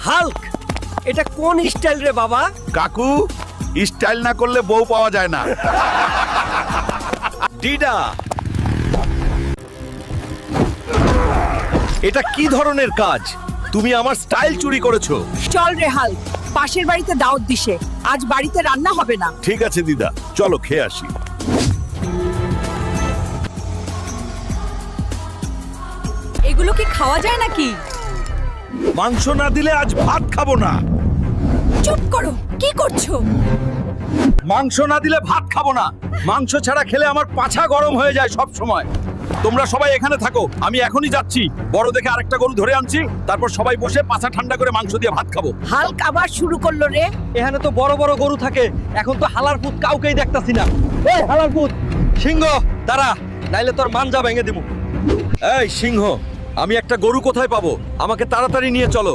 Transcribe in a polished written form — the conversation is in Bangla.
হাল্ক, এটা কোন স্টাইল রে বাবা? কাকু, স্টাইল না করলে বউ পাওয়া যায় না। ডিডা, এটা কি ধরনের কাজ? তুমি আমার স্টাইল চুরি করেছো। চল রে হাল্ক, পাশের বাড়িতে দাওয়াত দিছে, আজ বাড়িতে রান্না হবে না। ঠিক আছে দিদা, চলো খেয়ে আসি। এগুলো কি খাওয়া যায় নাকি? মাংস না দিলে আজ ভাত খাবো না। চুপ করো, কি করছো? মাংস না দিলে ভাত খাবো না। মাংস ছাড়া খেলে আমার পাছা গরম হয়ে যায় সব সময়। তোমরা সবাই এখানে থাকো, আমি এখনই যাচ্ছি। বড় দেখে আরেকটা গরু ধরে আনছি, তারপর সবাই বসে পাছা ঠান্ডা করে মাংস দিয়ে ভাত খাবো। হাল্ক আবার শুরু করলো রে। এখানে তো বড় বড় গরু থাকে, এখন তো হালার পুত কাউকেই দেখতাছি না। এই হালার পুত, সিংহ দাঁড়া, নাইলে তোর মাঞ্জা ভেঙে দিব। এই সিংহ, আমি একটা গরু কোথায় পাবো? আমাকে তাড়াতাড়ি নিয়ে চলো।